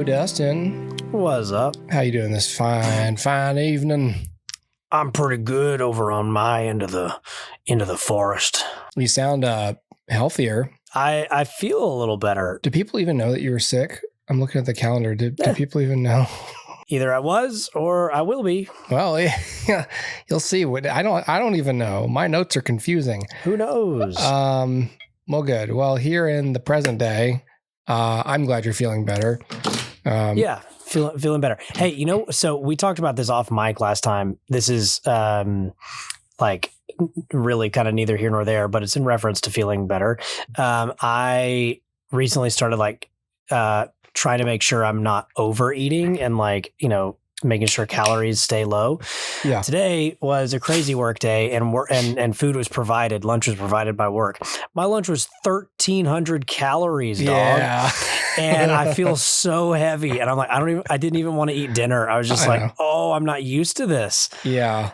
Yo, Dustin. What's up? How you doing this fine evening? I'm pretty good over on my end of the forest. You sound healthier. I feel a little better. Do people even know that you were sick? I'm looking at the calendar. Do people even know? Either I was or I will be. Well, yeah, you'll see. I don't even know. My notes are confusing. Who knows? Well, good. Well, here in the present day, I'm glad you're feeling better. Yeah, feeling better. Hey, so we talked about this off mic last time. This is like really kind of neither here nor there, but it's in reference to feeling better. I recently started trying to make sure I'm not overeating and making sure calories stay low. Yeah. Today was a crazy work day and food was provided. Lunch was provided by work. My lunch was 1,300 calories, dog. Yeah. And I feel so heavy. And I'm like, I didn't even want to eat dinner. I was just I'm not used to this. Yeah.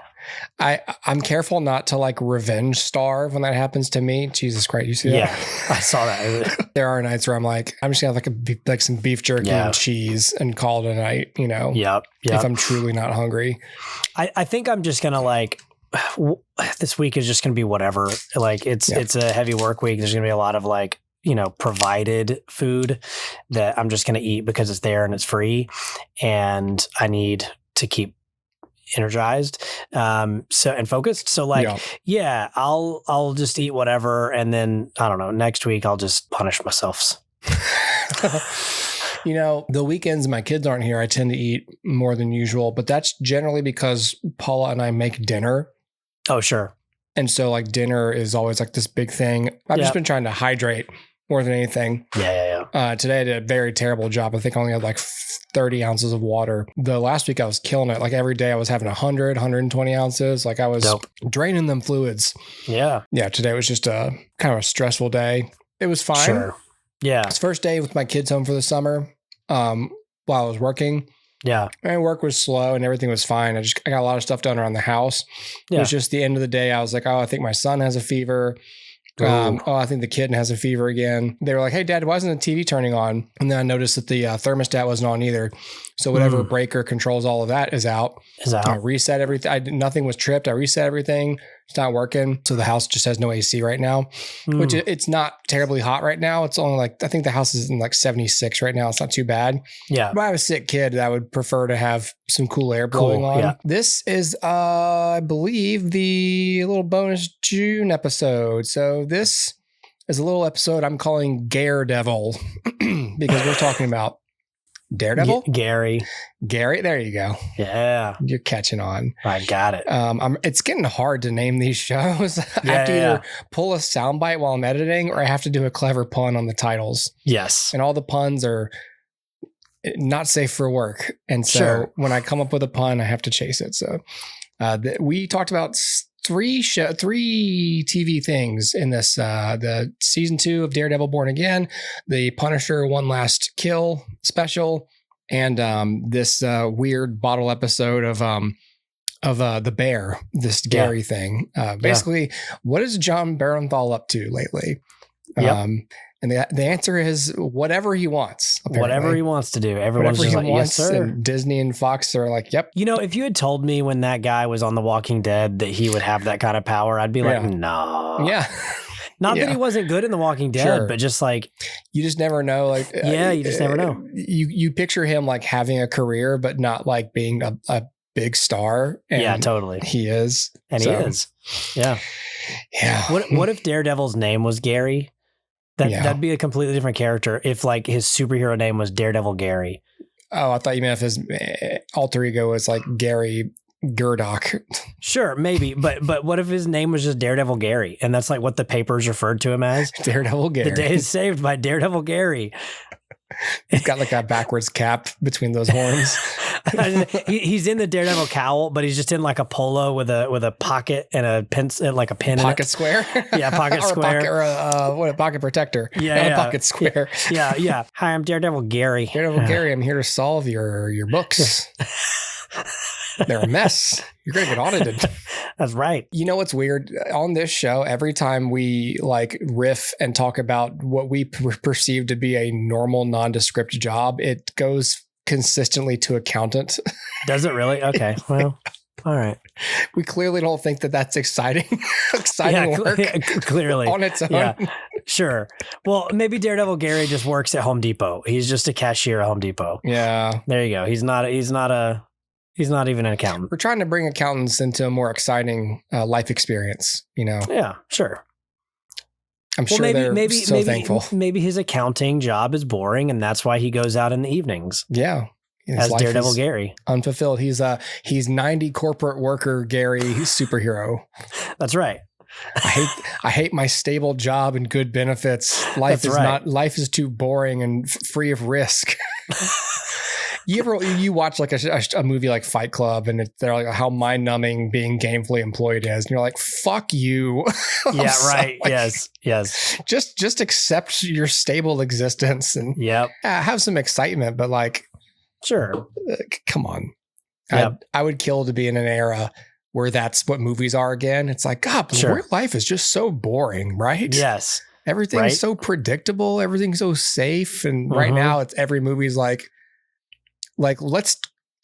I'm careful not to revenge starve when that happens to me. Jesus Christ, you see that? Yeah, I saw that. There are nights where I'm like, I'm just gonna have some beef jerky and cheese and call it a night. Yep. If I'm truly not hungry. I think I'm just gonna this week is just gonna be whatever. It's a heavy work week. There's gonna be a lot of provided food that I'm just gonna eat because it's there and it's free, and I need to keep energized and focused. So I'll just eat whatever, and then I don't know, next week I'll just punish myself. The weekends my kids aren't here, I tend to eat more than usual, but that's generally because Paula and I make dinner. Oh, sure. And so dinner is always this big thing. I've just been trying to hydrate more than anything. Yeah. Today I did a very terrible job. I think I only had 30 ounces of water. The last week I was killing it. Every day I was having 100, 120 ounces. I was draining them fluids. Yeah. Yeah. Today was just a kind of a stressful day. It was fine. Sure. Yeah. It's first day with my kids home for the summer while I was working. Yeah. And work was slow and everything was fine. I got a lot of stuff done around the house. Yeah. It was just the end of the day. I was like, I think my son has a fever. I think the kid has a fever again. They were like, hey, Dad, why isn't the TV turning on? And then I noticed that the thermostat wasn't on either. So whatever breaker controls all of that is out. I reset everything. Nothing was tripped. I reset everything. It's not working. So the house just has no AC right now, which it's not terribly hot right now. It's only I think the house is in 76 right now. It's not too bad. Yeah. If I have a sick kid, I would prefer to have some cool air blowing on. Yeah. This is, I believe, the little bonus June episode. So this is a little episode I'm calling Garedevil because we're talking about Daredevil? Gary, there you go. Yeah. You're catching on. I got it. It's getting hard to name these shows. I have to either pull a soundbite while I'm editing or I have to do a clever pun on the titles. Yes. And all the puns are not safe for work. And so when I come up with a pun, I have to chase it. So we talked about three TV things in this, the season 2 of Daredevil Born Again, the Punisher One Last Kill special, and this weird bottle episode of the bear, this Gary thing. Basically, what is John Barenthal up to lately? And the answer is whatever he wants. Apparently. Whatever he wants to do. Everyone's just yes, sir. And Disney and Fox are like, yep. If you had told me when that guy was on The Walking Dead that he would have that kind of power, I'd be like, no. Yeah. Not that he wasn't good in The Walking Dead, but just you just never know. You just never know. You picture him having a career, but not being a big star. And yeah, totally. He is. And he is. Yeah. Yeah. What if Daredevil's name was Gary? That'd be a completely different character if his superhero name was Daredevil Gary. Oh, I thought you meant if his alter ego was Gary Gerdock. Sure, maybe. But what if his name was just Daredevil Gary? And that's what the papers referred to him as? Daredevil Gary. The day is saved by Daredevil Gary. He's got a backwards cap between those horns. He's in the Daredevil cowl, but he's just in a polo with a pocket and a pencil, a pin. Pocket square. Yeah, pocket square. A pocket protector. Yeah, a pocket square. Yeah. Hi, I'm Daredevil Gary. Daredevil Gary. I'm here to solve your books. They're a mess. You're going to get audited. That's right. You know what's weird? On this show, every time we like riff and talk about what we perceive to be a normal, nondescript job, it goes consistently to accountant. Does it really? Okay. Well, all right. We clearly don't think that that's exciting work. Clearly. On its own. Yeah, sure. Well, maybe Daredevil Gary just works at Home Depot. He's just a cashier at Home Depot. Yeah. There you go. He's not even an accountant. We're trying to bring accountants into a more exciting life experience, you know? Yeah, sure. I'm sure they're so thankful. Maybe his accounting job is boring and that's why he goes out in the evenings. Yeah. As Daredevil Gary. Unfulfilled. He's 90 corporate worker Gary superhero. That's right. I hate my stable job and good benefits. Life is too boring and free of risk. You watch like a movie like Fight Club and they're like how mind-numbing being gainfully employed is, and you're like, fuck you. Yeah, right. Like, yes. Just accept your stable existence and have some excitement, but like, sure, come on. Yep. I would kill to be in an era where that's what movies are again. It's like, God, real life is just so boring, right? Yes. Everything's so predictable. Everything's so safe. And right now it's every movie's like, let's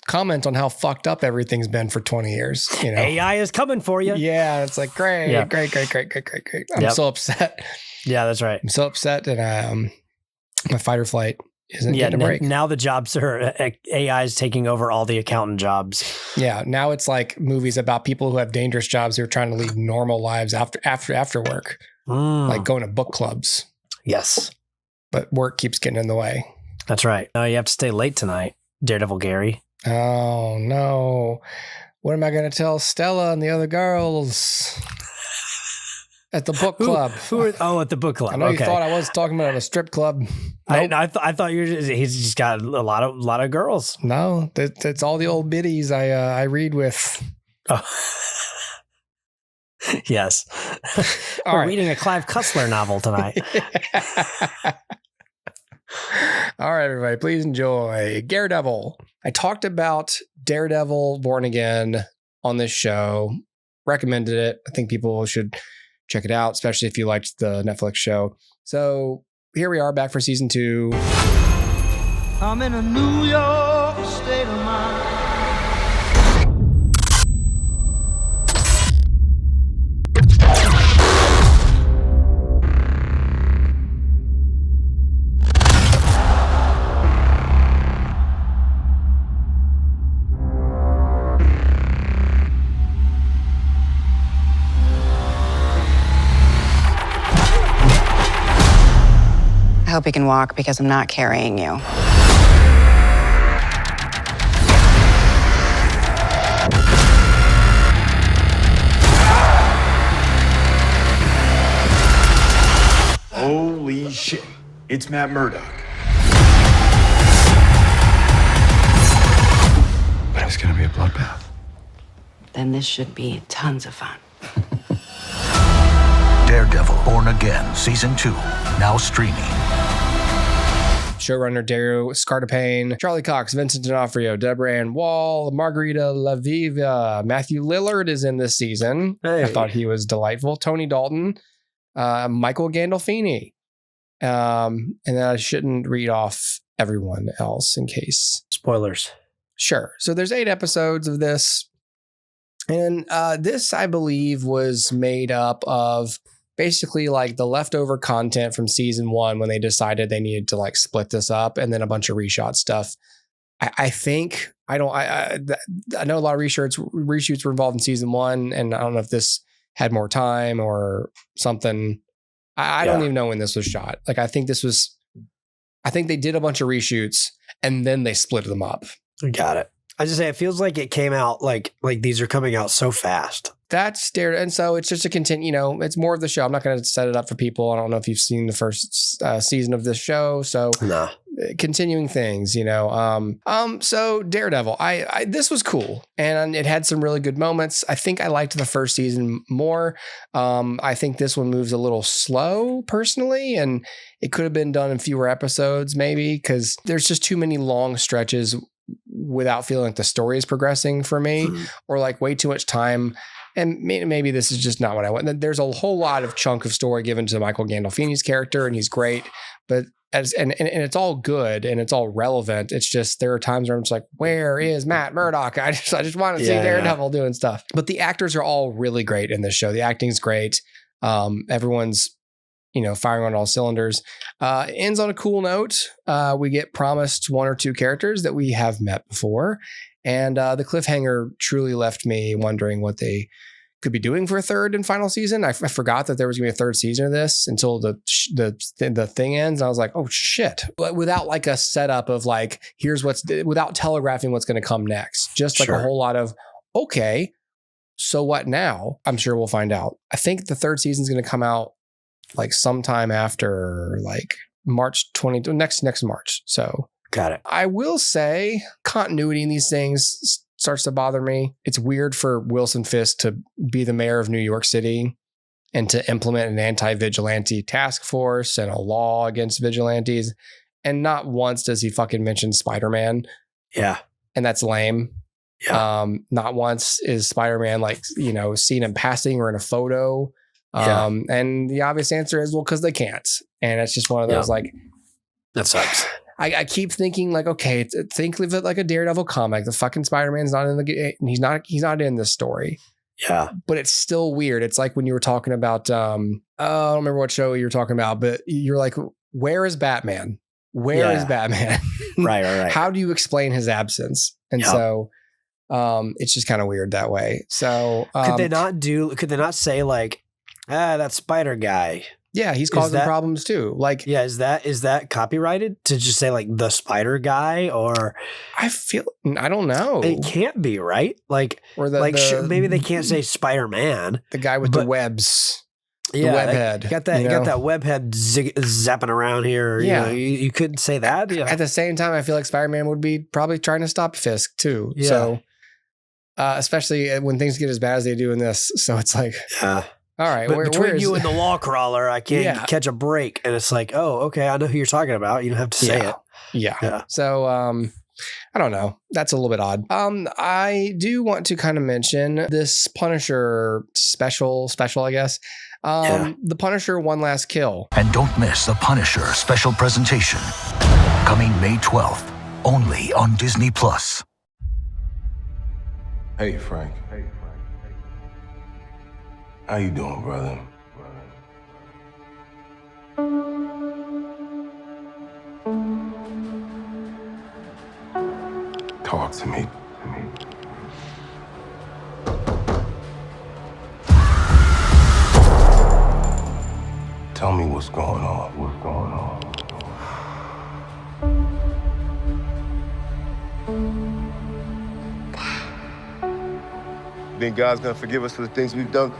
comment on how fucked up everything's been for 20 years. You know, AI is coming for you. Yeah. It's like, great. I'm so upset. Yeah, that's right. I'm so upset. And my fight or flight isn't getting a break. Now the jobs are AI is taking over all the accountant jobs. Yeah. Now it's like movies about people who have dangerous jobs who are trying to lead normal lives after work, like going to book clubs. Yes. But work keeps getting in the way. That's right. Oh, you have to stay late tonight, Daredevil Gary. Oh, no. What am I going to tell Stella and the other girls at the book club? At the book club. I know you thought I was talking about a strip club. Nope. I thought he's just got a lot of girls. No, that's all the old biddies I read with. Oh. Yes. We're reading a Clive Cussler novel tonight. All right, everybody, please enjoy Garedevil. I talked about Daredevil Born Again on this show, recommended it. I think people should check it out, especially if you liked the Netflix show. So here we are back for season 2. I'm in a New York state of mind. I hope you can walk because I'm not carrying you. Holy shit. It's Matt Murdock. But it's gonna be a bloodbath. Then this should be tons of fun. Daredevil Born Again, Season 2, now streaming. Showrunner Dario Scartapane, Charlie Cox, Vincent D'Onofrio, Deborah Ann Wall, Margarita Laviva, Matthew Lillard is in this season. Hey. I thought he was delightful. Tony Dalton, Michael Gandolfini. And then I shouldn't read off everyone else in case. Spoilers. Sure. So there's 8 episodes of this. And this, I believe, was made up of basically like the leftover content from season 1 when they decided they needed to like split this up, and then a bunch of reshot stuff. I think I know a lot of reshoots were involved in season 1, and I don't know if this had more time or something. I don't even know when this was shot. Like I think they did a bunch of reshoots and then they split them up. Got it. I just say it feels like it came out like these are coming out so fast. That's Daredevil, and so it's just a continue. You know, it's more of the show. I'm not going to set it up for people. I don't know if you've seen the first season of this show, so no. Continuing things. You know, so Daredevil. This was cool, and it had some really good moments. I think I liked the first season more. I think this one moves a little slow personally, and it could have been done in fewer episodes, maybe because there's just too many long stretches without feeling like the story is progressing for me, or like way too much time and maybe this is just not what I want. There's a whole lot of chunk of story given to Michael Gandolfini's character, and he's great, but and it's all good and it's all relevant. It's just there are times where I'm just like, where is Matt Murdock? I just want to see Daredevil doing stuff. But the actors are all really great in this show. The acting's great. Everyone's firing on all cylinders. Ends on a cool note. We get promised one or two characters that we have met before, and the cliffhanger truly left me wondering what they could be doing for a third and final season. I forgot that there was going to be a third season of this until the thing ends. I was like, oh shit! But without like a setup of like, without telegraphing what's going to come next. Just like a whole lot of, okay, so what now? I'm sure we'll find out. I think the third season is going to come out like sometime after like March 20 next March. So got it. I will say continuity in these things starts to bother me. It's weird for Wilson Fisk to be the mayor of New York City and to implement an anti-vigilante task force and a law against vigilantes. And not once does he fucking mention Spider-Man. Yeah. And that's lame. Yeah. Not once is Spider-Man seen in passing or in a photo. And the obvious answer is, well, because they can't. And it's just one of those that sucks. I keep thinking like, okay, think of it like a Daredevil comic. The fucking Spider-Man's not in he's not in this story. Yeah. But it's still weird. It's like when you were talking about, I don't remember what show you were talking about, but you're like, where is Batman? Where is Batman? Right. How do you explain his absence? And so it's just kind of weird that way. So could they not say like, that Spider guy? Yeah, he's causing problems too. Like, is that copyrighted to just say like the Spider guy? Or I don't know. It can't be, right? Like, or maybe they can't say Spider-Man. The guy with the webs. Yeah, the web head. Got that web head zapping around here. Yeah, you couldn't say that. Yeah. At the same time, I feel like Spider-Man would be probably trying to stop Fisk too. Yeah. So, especially when things get as bad as they do in this, so it's like, all right, but between you and the wall crawler, I can't catch a break. And it's like, oh, okay, I know who you're talking about. You don't have to say it. Yeah. So, I don't know. That's a little bit odd. I do want to kind of mention this Punisher special, I guess. The Punisher One Last Kill. And don't miss the Punisher special presentation. Coming May 12th, only on Disney+. Hey, Frank. How you doing, brother? Talk to me. Tell me what's going on. Think God's gonna forgive us for the things we've done?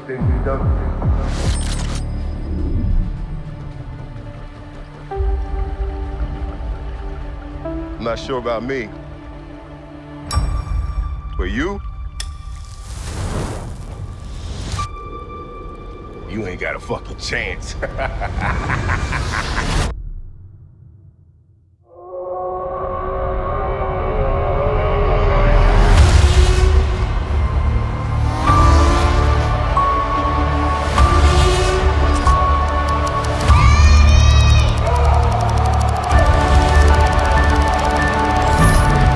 I'm not sure about me. But you ain't got a fucking chance.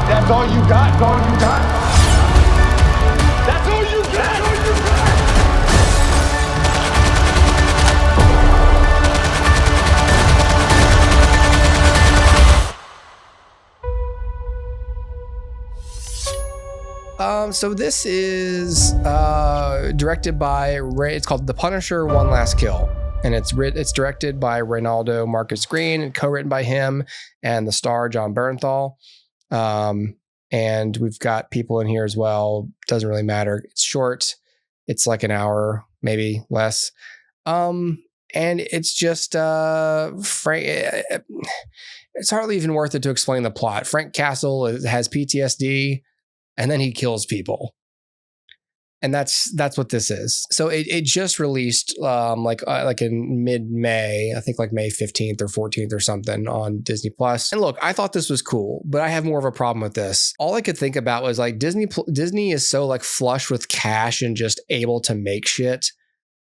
That's all you got? That's all you got? That's all you got? So this is directed by it's called The Punisher One Last Kill, and it's directed by Reynaldo Marcus Green and co-written by him and the star John Bernthal. And we've got people in here as well. Doesn't really matter. It's short. It's like an hour, maybe less. And it's just Frank. It's hardly even worth it to explain the plot. Frank Castle has PTSD, and then he kills people. And that's what this is. So it just released like in mid-May, I think like May 15th or 14th or something on Disney Plus. And look, I thought this was cool, but I have more of a problem with this. All I could think about was like Disney is so like flush with cash and just able to make shit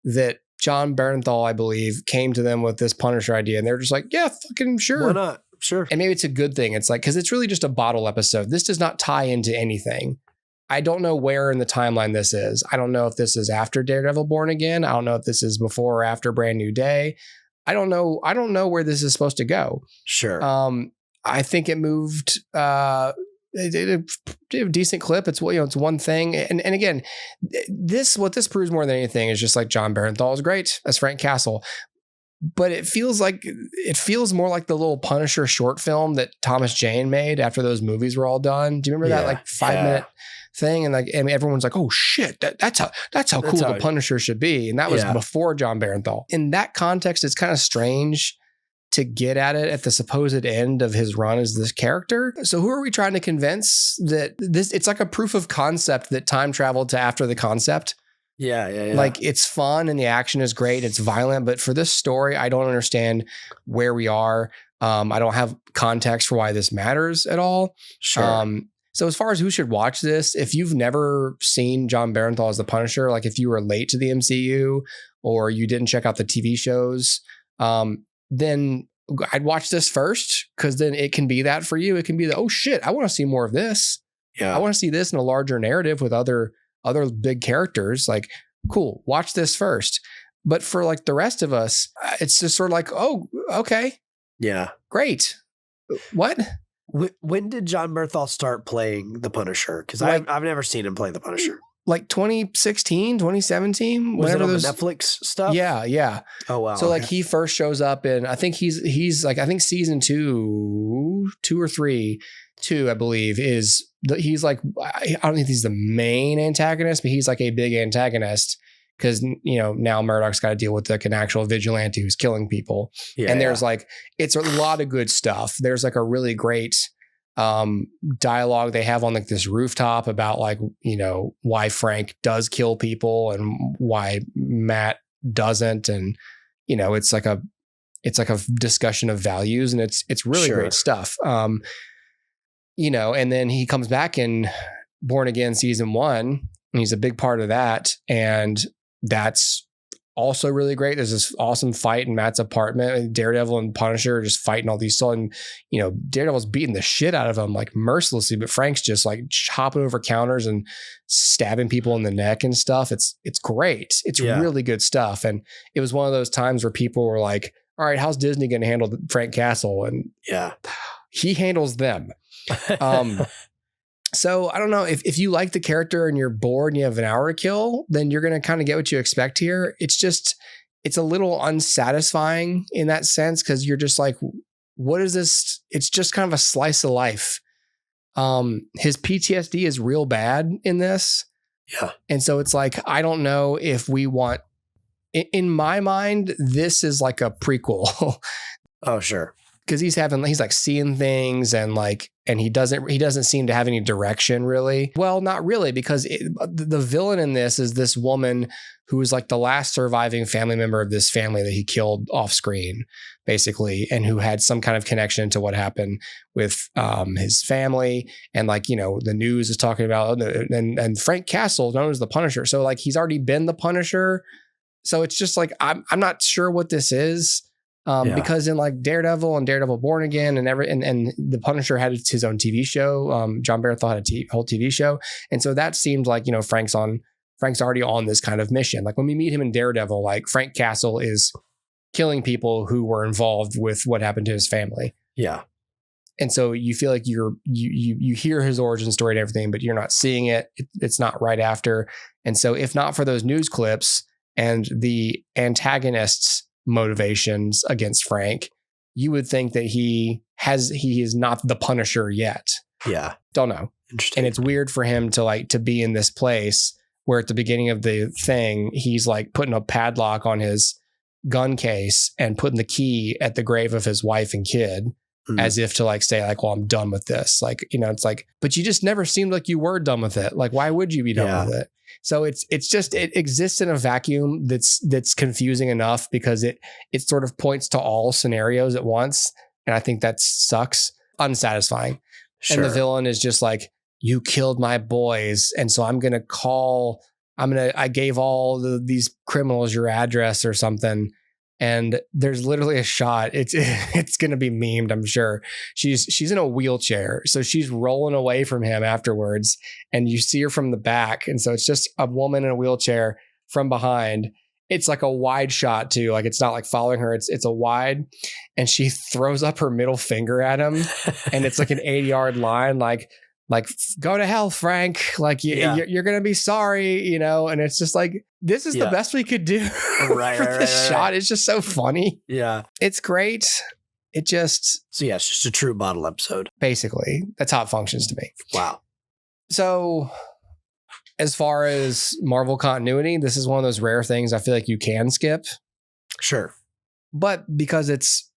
that John Bernthal, I believe, came to them with this Punisher idea, and they're just like, yeah, fucking sure. Why not? Sure. And maybe it's a good thing. It's like, because it's really just a bottle episode. This does not tie into anything. I don't know where in the timeline this is. I don't know if this is after Daredevil Born Again. I don't know if this is before or after Brand New Day. I don't know where this is supposed to go. Sure. I think it moved a decent clip. It's it's one thing. And again, what this proves more than anything is just like John Bernthal is great as Frank Castle. But it feels more like the little Punisher short film that Thomas Jane made after those movies were all done. Do you remember that like 5-minute thing? And like, I mean, everyone's like, oh shit, that's how cool the Punisher should be. And that was before John Bernthal. In that context, it's kind of strange to get at it at the supposed end of his run as this character. So who are we trying to convince that it's like a proof of concept that time traveled to after the concept? Yeah. Like it's fun and the action is great. It's violent, but for this story, I don't understand where we are. I don't have context for why this matters at all. Sure. So as far as who should watch this, if you've never seen John Bernthal as the Punisher, like if you were late to the MCU or you didn't check out the TV shows, then I'd watch this first, because then it can be that for you. It can be oh shit, I want to see more of this. Yeah. I want to see this in a larger narrative with other big characters. Like, cool, watch this first. But for like the rest of us, it's just sort of like, oh, okay. Yeah. Great. What? When did John Bernthal start playing the Punisher? Because I've never seen him play the Punisher. Like 2016, 2017, was whenever it on those the Netflix stuff? Yeah. Oh wow. So like he first shows up in, I think he's like, I think season 2 or 3, I believe he's like, I don't think he's the main antagonist, but he's like a big antagonist. Because, now Murdoch's got to deal with like an actual vigilante who's killing people. Yeah, and there's like, it's a lot of good stuff. There's like a really great dialogue they have on like this rooftop about like, why Frank does kill people and why Matt doesn't. And, it's like a discussion of values, and it's really great stuff. And then he comes back in Born Again season 1, and he's a big part of that. And that's also really great. There's this awesome fight in Matt's apartment. Daredevil and Punisher are just fighting all these. And, Daredevil's beating the shit out of him like mercilessly, but Frank's just like hopping over counters and stabbing people in the neck and stuff. It's great. It's really good stuff. And it was one of those times where people were like, all right, how's Disney going to handle Frank Castle? And he handles them. So I don't know, if you like the character and you're bored and you have an hour to kill, then you're going to kind of get what you expect here. It's a little unsatisfying in that sense, because you're just like, what is this? It's just kind of a slice of life. His PTSD is real bad in this. Yeah. And so it's like, I don't know if we want, in my mind, this is like a prequel. Oh, sure. Because he's like seeing things and he doesn't seem to have any direction really. Well, not really, because the villain in this is this woman who is like the last surviving family member of this family that he killed off screen, basically, and who had some kind of connection to what happened with his family. And the news is talking about, and Frank Castle, known as the Punisher. So like he's already been the Punisher. So it's just like, I'm not sure what this is. Because in like Daredevil and Daredevil Born Again and the Punisher had his own TV show. John Bernthal had a whole TV show. And so that seemed like, Frank's already on this kind of mission. Like when we meet him in Daredevil, like Frank Castle is killing people who were involved with what happened to his family. Yeah. And so you feel like you hear his origin story and everything, but you're not seeing it. It's not right after. And so if not for those news clips and the antagonists' motivations against Frank, you would think that he is not the Punisher yet. Yeah. Don't know. Interesting. And it's weird for him to be in this place where at the beginning of the thing, he's like putting a padlock on his gun case and putting the key at the grave of his wife and kid. as if to like say like, well, I'm done with this. Like, you know, it's like, but you just never seemed like you were done with it. Like, why would you be done with it? So it's just, it exists in a vacuum that's confusing enough because it sort of points to all scenarios at once. And I think that sucks. Unsatisfying. Sure. And the villain is just like, you killed my boys. And so I'm going to I gave all these criminals your address or something. And there's literally a shot. It's going to be memed, I'm sure. She's in a wheelchair. So she's rolling away from him afterwards. And you see her from the back. And so it's just a woman in a wheelchair from behind. It's like a wide shot too. Like it's not like following her. It's a wide. And she throws up her middle finger at him. And it's like an 80-yard line. Like go to hell, Frank. Like you're going to be sorry, you know? And it's just like, this is the best we could do. Right. Shot is just so funny. Yeah. It's great. It just. So yeah, it's just a true bottle episode. Basically. That's how it functions to me. Wow. So as far as Marvel continuity, this is one of those rare things I feel like you can skip. Sure. But because it's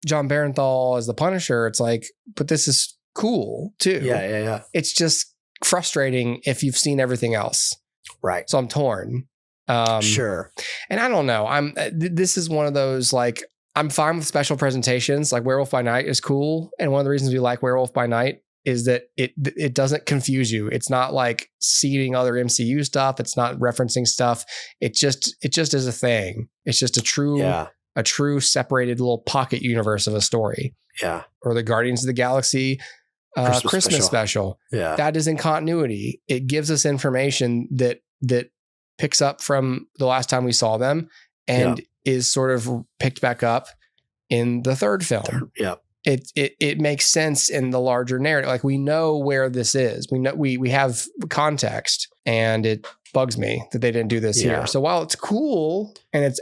John Barenthal as the Punisher, it's like, but this is cool too. Yeah. It's just frustrating if you've seen everything else. Right. So I'm torn. Sure. And I don't know. This is one of those, like, I'm fine with special presentations. Like Werewolf by Night is cool. And one of the reasons we like Werewolf by Night is that it doesn't confuse you. It's not like seeding other MCU stuff. It's not referencing stuff. It just is a thing. It's just a true separated little pocket universe of a story. Yeah. Or the Guardians of the Galaxy Christmas special. Yeah. That is in continuity. It gives us information that picks up from the last time we saw them and is sort of picked back up in the third film. Yeah. It makes sense in the larger narrative. Like we know where this is. We know we have context, and it bugs me that they didn't do this here. So while it's cool and it's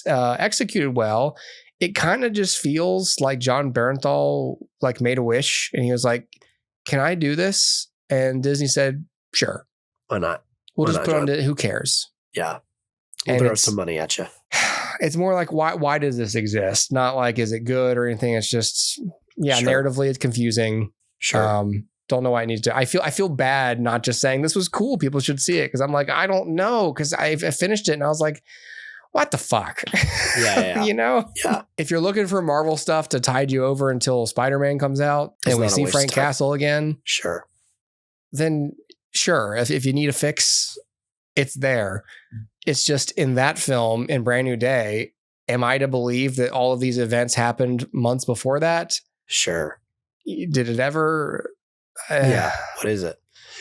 executed well, it kind of just feels like John Barenthal like made a wish and he was like, "Can I do this?" And Disney said, "Sure. Why not? We'll just put on to who cares?" Yeah. We'll throw some money at you. It's more like, why does this exist? Not like, is it good or anything? It's just, narratively it's confusing. Sure. Don't know why I need to. I feel bad not just saying this was cool. People should see it. Cause I'm like, I don't know. Cause I finished it and I was like, what the fuck? Yeah. You know? Yeah. If you're looking for Marvel stuff to tide you over until Spider-Man comes out and we see Frank Castle again. Sure. Then sure. If you need a fix, it's there. It's just in that film, in Brand New Day, am I to believe that all of these events happened months before that? Sure. Did it ever? What is it?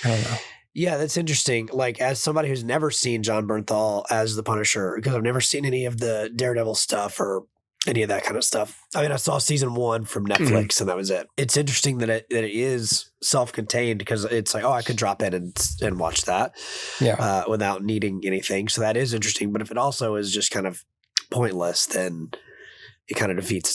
I don't know. Yeah, that's interesting. Like, as somebody who's never seen John Barenthal as the Punisher, because I've never seen any of the Daredevil stuff or any of that kind of stuff. I mean, I saw season 1 from Netflix and that was it. It's interesting that it is self-contained because it's like, oh, I could drop in and watch that without needing anything. So that is interesting. But if it also is just kind of pointless, then it kind of defeats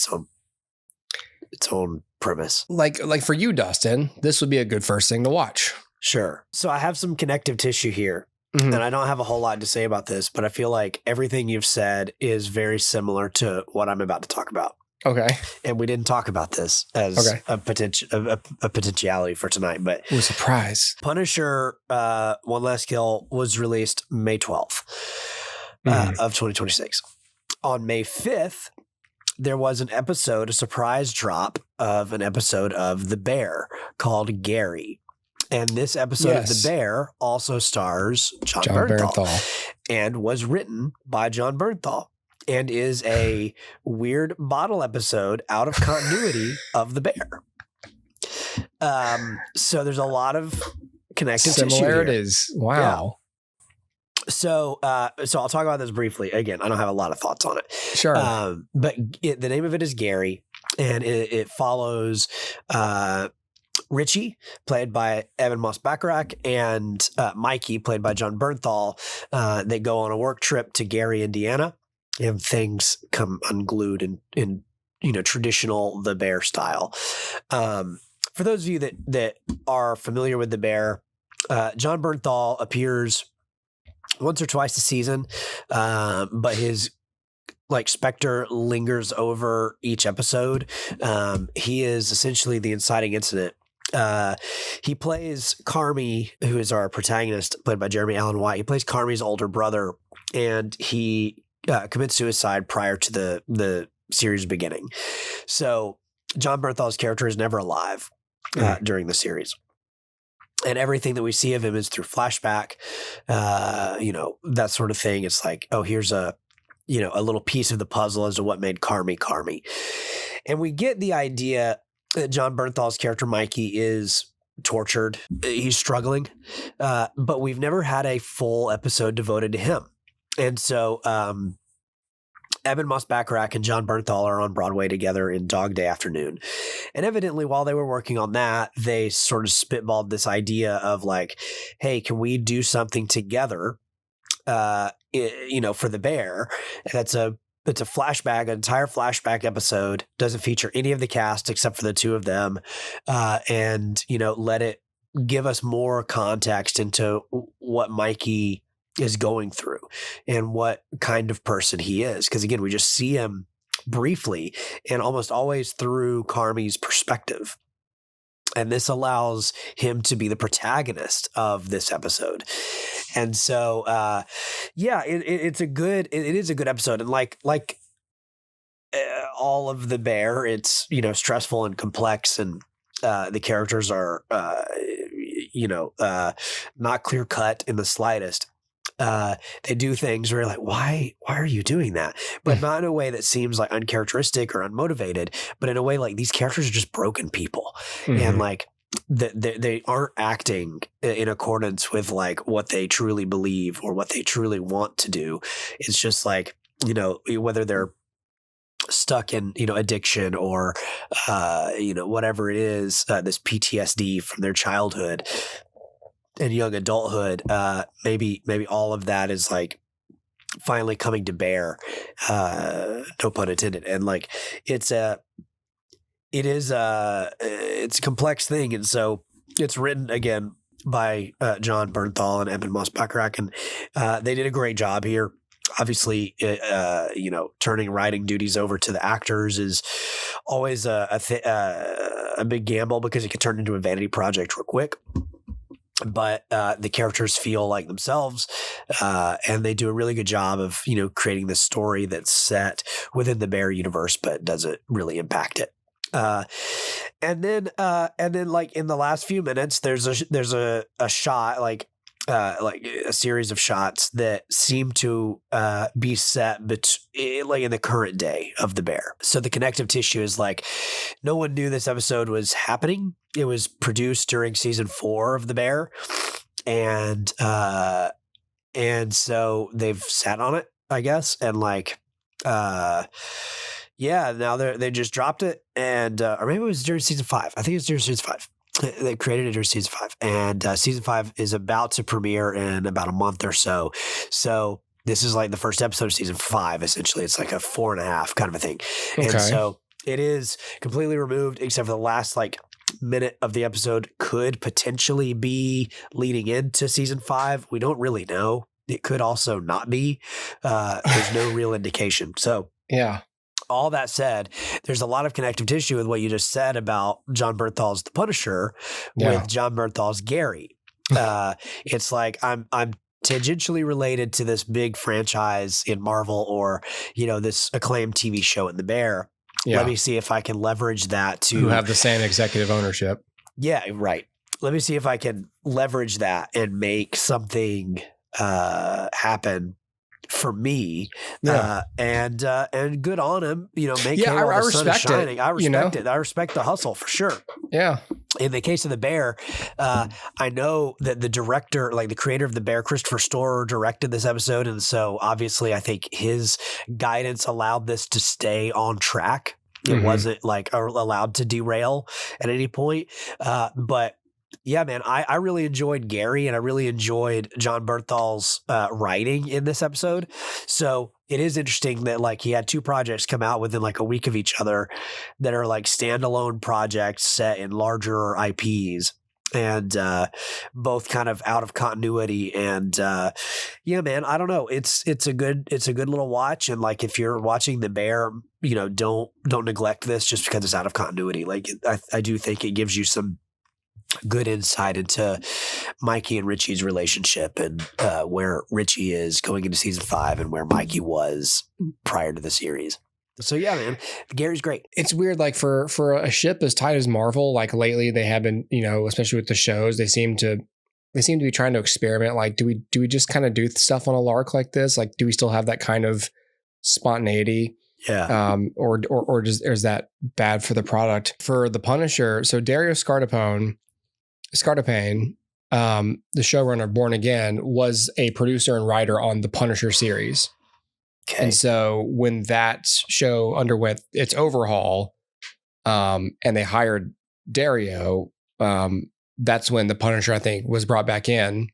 its own premise. Like for you, Dustin, this would be a good first thing to watch. Sure. So I have some connective tissue here. And I don't have a whole lot to say about this, but I feel like everything you've said is very similar to what I'm about to talk about. Okay. And we didn't talk about this as a potentiality for tonight, but ooh, surprise. Punisher One Last Kill was released May 12th of 2026. On May 5th, there was a surprise drop of an episode of The Bear called Gary. And this episode of The Bear also stars John Barenthal and was written by John Barenthal and is a weird bottle episode out of continuity of The Bear. So there's a lot of connective similarities. Wow. Yeah. So I'll talk about this briefly. Again, I don't have a lot of thoughts on it. Sure. But the name of it is Gary, and it follows Richie, played by Evan Moss-Bacharach, and Mikey, played by John Barenthal. They go on a work trip to Gary, Indiana, and things come unglued in traditional The Bear style. For those of you that are familiar with The Bear, John Barenthal appears once or twice a season, but his like Spectre lingers over each episode. He is essentially the inciting incident. He plays Carmi, who is our protagonist, played by Jeremy Allen White. He plays Carmi's older brother, and he commits suicide prior to the series beginning. So John Bernthal's character is never alive during the series. And everything that we see of him is through flashback, that sort of thing. It's like, oh, here's a little piece of the puzzle as to what made Carmi. And we get the idea that John Bernthal's character, Mikey, is tortured. He's struggling, but we've never had a full episode devoted to him. And so Eben Moss-Bachrach and John Bernthal are on Broadway together in Dog Day Afternoon. And evidently, while they were working on that, they sort of spitballed this idea of like, hey, can we do something together, for the Bear? And it's a flashback, an entire flashback episode, doesn't feature any of the cast except for the two of them. And let it give us more context into what Mikey is going through and what kind of person he is. Because again, we just see him briefly and almost always through Carmi's perspective. And this allows him to be the protagonist of this episode. And so, it is a good episode. And like all of the Bear, it's, stressful and complex, and the characters are, not clear cut in the slightest. They do things where you're like, why are you doing that? But not in a way that seems like uncharacteristic or unmotivated, but in a way like these characters are just broken people. And like they aren't acting in accordance with like what they truly believe or what they truly want to do. It's just like, whether they're stuck in, addiction or, whatever it is, this PTSD from their childhood and young adulthood, maybe all of that is like finally coming to bear, no pun intended. And like, it's a complex thing. And so it's written again by John Bernthal and Eben Moss-Bachrach, and they did a great job here. Obviously, turning writing duties over to the actors is always a big gamble because it can turn into a vanity project real quick. But the characters feel like themselves, and they do a really good job of, creating this story that's set within the Bear universe, but doesn't really impact it. And then like in the last few minutes, there's a shot, like a series of shots that seem to be set like in the current day of the Bear. So the connective tissue is like, no one knew this episode was happening. It was produced during season 4 of the Bear, and so they've sat on it, I guess, and like, now they just dropped it, and or maybe it was during season 5. I think it was during season 5. They created it during season 5, and season 5 is about to premiere in about a month or so. So this is like the first episode of season 5. Essentially, it's like a 4.5 kind of a thing. Okay. And so it is completely removed, except for the last like minute of the episode could potentially be leading into season 5. We don't really know. It could also not be. There's no real indication. So yeah. All that said, there's a lot of connective tissue with what you just said about John Bernthal's The Punisher with John Bernthal's Gary. It's like I'm tangentially related to this big franchise in Marvel, or this acclaimed TV show in the Bear. Yeah. Let me see if I can leverage that to who have the same executive ownership. Yeah, right. Let me see if I can leverage that and make something happen for me. And good on him, make hay while the sun is shining. I respect it. I respect the hustle for sure. Yeah. In the case of the Bear, I know that the director, like the creator of the Bear, Christopher Storer, directed this episode. And so obviously I think his guidance allowed this to stay on track. It wasn't like allowed to derail at any point. But yeah, man, I really enjoyed Gary, and I really enjoyed John Bernthal's writing in this episode. So it is interesting that like he had 2 projects come out within like a week of each other that are like standalone projects set in larger IPs. and both kind of out of continuity. And yeah, man, I don't know. It's a good little watch. And like, if you're watching The Bear, you know, don't neglect this just because it's out of continuity. Like, I do think it gives you some good insight into Mikey and Richie's relationship, and where Richie is going into season 5 and where Mikey was prior to the series. So yeah, man, Gary's great. It's weird, like for a ship as tight as Marvel, like lately they have been, you know, especially with the shows, they seem to be trying to experiment. Like, do we just kind of do stuff on a lark like this? Like, do we still have that kind of spontaneity? Yeah. Or is that bad for the product? For the Punisher, so Dario Scartapane, the showrunner Born Again, was a producer and writer on the Punisher series. Okay. And so when that show underwent its overhaul, and they hired Dario, that's when the Punisher, I think, was brought back in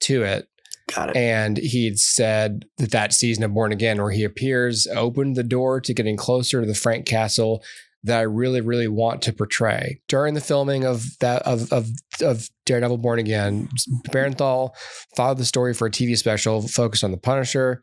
to it. Got it. And he'd said that season of Born Again, where he appears, opened the door to getting closer to the Frank Castle that I really, really want to portray. During the filming of Daredevil Born Again, Barenthal thought of the story for a TV special focused on the Punisher.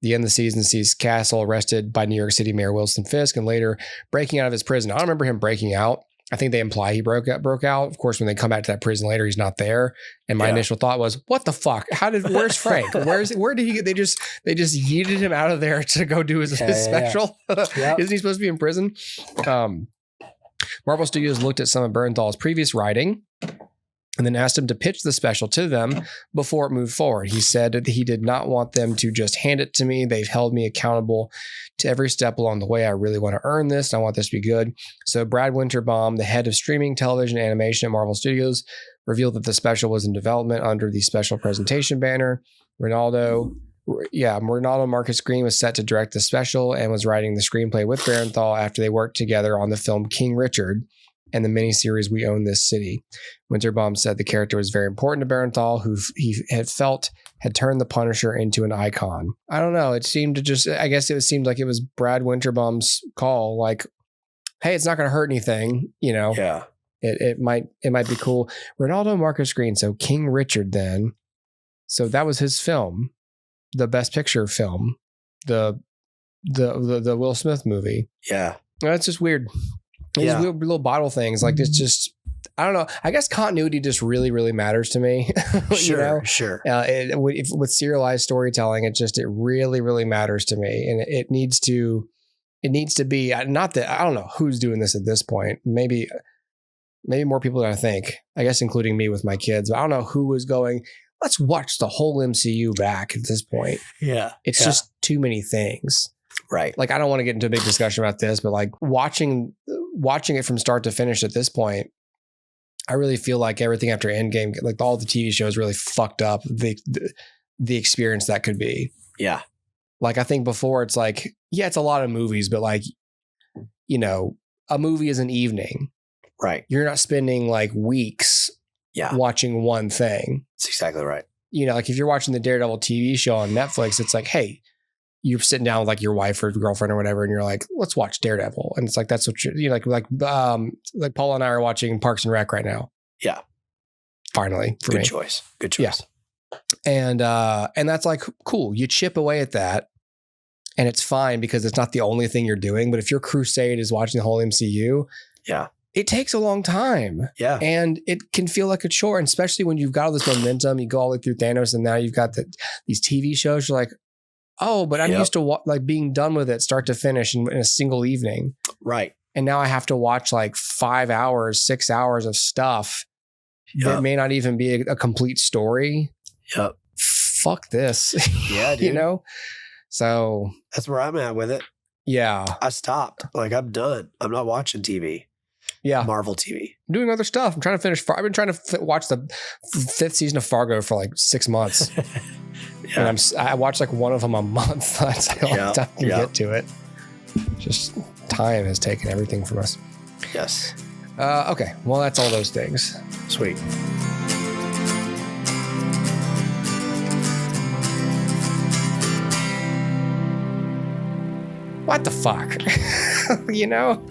The end of the season sees Castle arrested by New York City Mayor Wilson Fisk and later breaking out of his prison. I don't remember him breaking out. I think they imply he broke out. Of course, when they come back to that prison later, he's not there. And my initial thought was, what the fuck? Where's Frank? Where did he get? They just yeeted him out of there to go do his special. Yeah. Isn't he supposed to be in prison? Marvel Studios looked at some of Bernthal's previous writing and then asked him to pitch the special to them before it moved forward. He said that he did not want them to just hand it to me. They've held me accountable to every step along the way. I really want to earn this, and I want this to be good. So Brad Winterbaum, the head of streaming, television, and animation at Marvel Studios, revealed that the special was in development under the special presentation banner. Ronaldo Marcus Green was set to direct the special and was writing the screenplay with Barenthal after they worked together on the film King Richard and the miniseries We Own This City. Winterbaum said the character was very important to Barenthal, who he had felt had turned the Punisher into an icon. I don't know. It seemed like it was Brad Winterbaum's call. Like, hey, it's not going to hurt anything. You know, yeah. It might be cool. Ronaldo Marcus Green. So King Richard then. So that was his film, the Best Picture film, the Will Smith movie. Yeah. That's just weird. These weird little bottle things, like it's just, I don't know. I guess continuity just really, really matters to me. Sure. With serialized storytelling, it really, really matters to me, and it needs to be. Not that I don't know who's doing this at this point. Maybe more people than I think. I guess including me with my kids. But I don't know who is going. Let's watch the whole MCU back at this point. Yeah, it's just too many things. Right. Like, I don't want to get into a big discussion about this, but like watching it from start to finish at this point, I really feel like everything after Endgame, like all the TV shows really fucked up the experience that could be. Yeah. Like, I think before it's like, yeah, it's a lot of movies, but like, you know, a movie is an evening. Right. You're not spending like weeks watching one thing. That's exactly right. You know, like if you're watching the Daredevil TV show on Netflix, it's like, hey, you're sitting down with like your wife or girlfriend or whatever, and you're like, let's watch Daredevil. And it's like, that's what you're like Paul and I are watching Parks and Rec right now. Yeah. Finally. Good choice. Yeah. And that's like, cool. You chip away at that and it's fine because it's not the only thing you're doing. But if your crusade is watching the whole MCU, it takes a long time. Yeah. And it can feel like a chore. And especially when you've got all this momentum, you go all the way through Thanos and now you've got these TV shows, you're like, oh, but I'm used to like being done with it start to finish in a single evening. Right. And now I have to watch like 5 hours, 6 hours of stuff that may not even be a complete story. Yep. Fuck this. Yeah, dude. You know? So that's where I'm at with it. Yeah. I stopped. Like, I'm done. I'm not watching TV. Yeah. Marvel TV. I'm doing other stuff. I'm trying to finish. I've been trying to watch the 5th season of Fargo for like 6 months. And I watch like one of them a month. That's how long time to get to it. Just time has taken everything from us. Yes. Okay. Well, that's all those things. Sweet. What the fuck? You know?